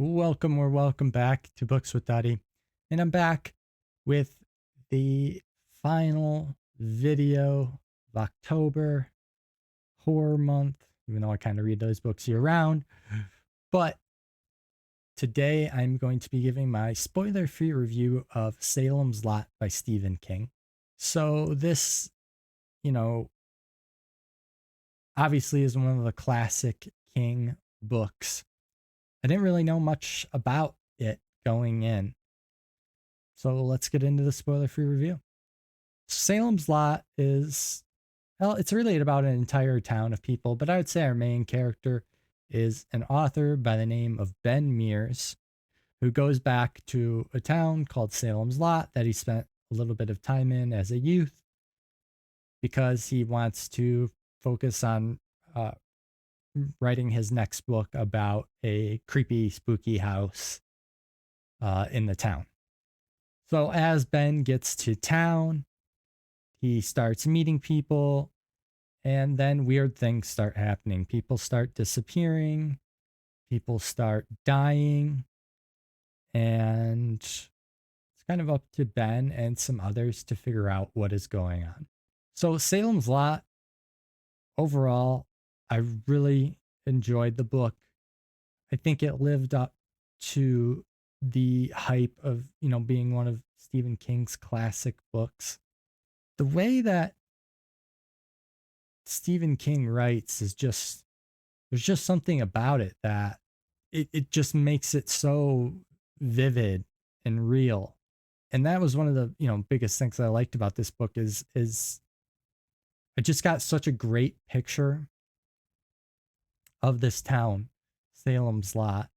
Welcome or welcome back to Books with Daddy. And I'm back with the final video of October, horror month, even though I kind of read those books year round. But today I'm going to be giving my spoiler free review of Salem's Lot by Stephen King. So, this, you know, obviously is one of the classic King books. I didn't really know much about it going in. So let's get into the spoiler free review. Salem's Lot is, well, it's really about an entire town of people, but I would say our main character is an author by the name of Ben Mears, who goes back to a town called Salem's Lot that he spent a little bit of time in as a youth because he wants to focus on writing his next book about a creepy, spooky house in the town. So as Ben gets to town, he starts meeting people, and then weird things start happening. People start disappearing, people start dying, and it's kind of up to Ben and some others to figure out what is going on. So Salem's Lot, overall, I really enjoyed the book. I think it lived up to the hype of, being one of Stephen King's classic books. The way that Stephen King writes is just, there's just something about it that it just makes it so vivid and real. And that was one of the, biggest things that I liked about this book is I just got such a great picture of this town, Salem's Lot,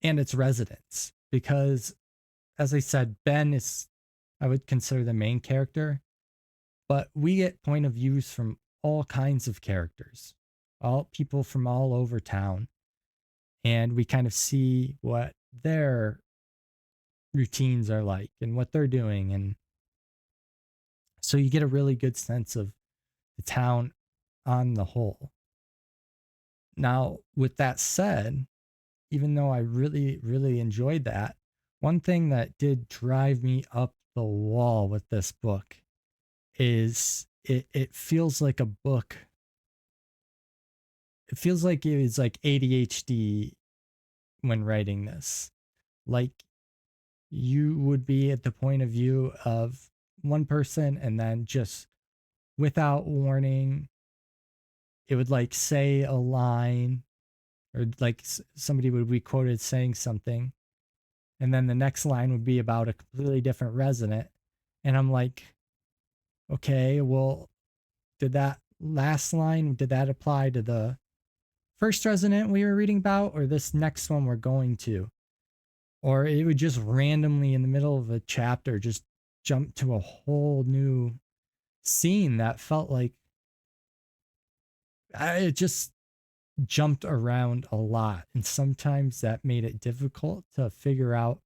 and its residents. Because as I said, Ben is, I would consider the main character, but we get point of views from all kinds of characters, all people from all over town. And we kind of see what their routines are like and what they're doing. And so you get a really good sense of the town on the whole. Now, with that said, even though I really, really enjoyed that, one thing that did drive me up the wall with this book is it feels like a book. It feels like it was like ADHD when writing this. Like you would be at the point of view of one person and then just without warning, it would like say a line or like somebody would be quoted saying something. And then the next line would be about a completely different resident. And I'm like, okay, well, did that last line, did that apply to the first resident we were reading about or this next one we're going to? Or it would just randomly in the middle of a chapter just jump to a whole new scene that felt like it just jumped around a lot. And sometimes that made it difficult to figure out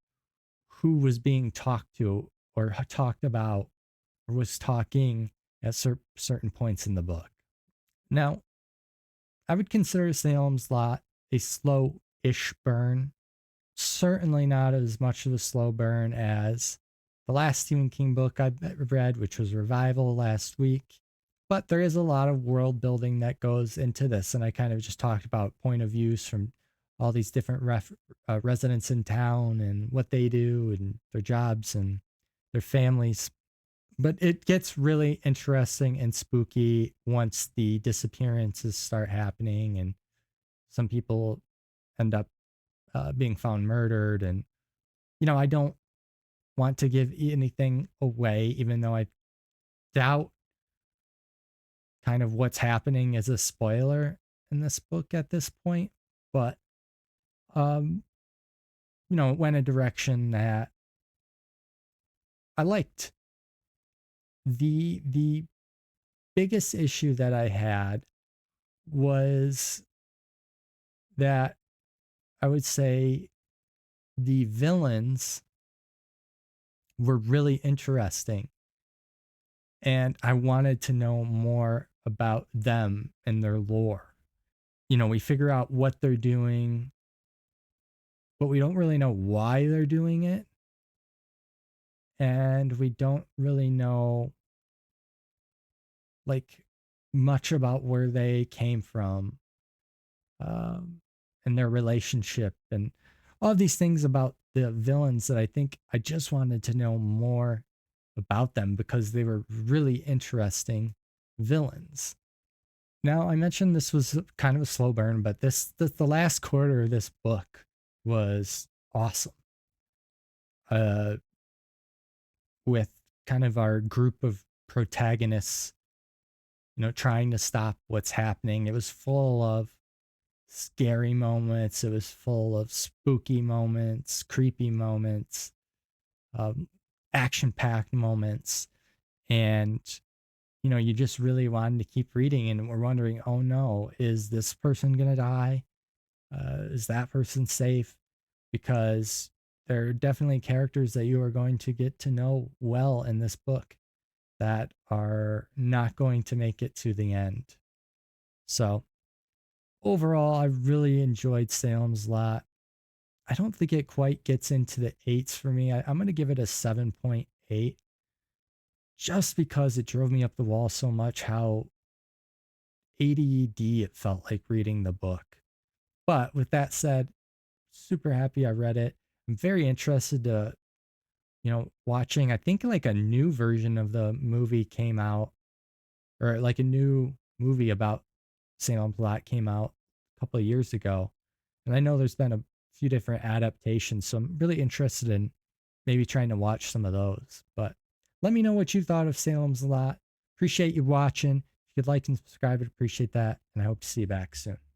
who was being talked to or talked about or was talking at certain points in the book. Now, I would consider Salem's Lot a slow-ish burn. Certainly not as much of a slow burn as the last Stephen King book I read, which was Revival last week. But there is a lot of world building that goes into this. And I kind of just talked about point of views from all these different residents in town and what they do and their jobs and their families. But it gets really interesting and spooky once the disappearances start happening and some people end up being found murdered. And, I don't want to give anything away, even though I doubt kind of what's happening is a spoiler in this book at this point. But, it went a direction that I liked. The biggest issue that I had was that I would say the villains were really interesting. And I wanted to know more about them and their lore. We figure out what they're doing but we don't really know why they're doing it. And we don't really know like much about where they came from, um, and their relationship and all of these things about the villains that I think I just wanted to know more about them because they were really interesting villains. Now, I mentioned this was kind of a slow burn, but the last quarter of this book was awesome. Uh, with kind of our group of protagonists, trying to stop what's happening. It was full of scary moments. It was full of spooky moments, creepy moments, um, action packed moments. And, you just really wanted to keep reading and we're wondering, oh no, is this person going to die? Is that person safe? Because there are definitely characters that you are going to get to know well in this book that are not going to make it to the end. So, overall, I really enjoyed Salem's Lot. I don't think it quite gets into the eights for me. I'm going to give it a 7.8 just because it drove me up the wall so much how ADD it felt like reading the book. But with that said, super happy I read it. I'm very interested to, watching. I think like a new version of the movie came out, or like a new movie about Salem's Lot came out a couple of years ago. And I know there's been a few different adaptations, so I'm really interested in maybe trying to watch some of those. But let me know what you thought of Salem's Lot. Appreciate you watching. If you'd like and subscribe, I'd appreciate that. And I hope to see you back soon.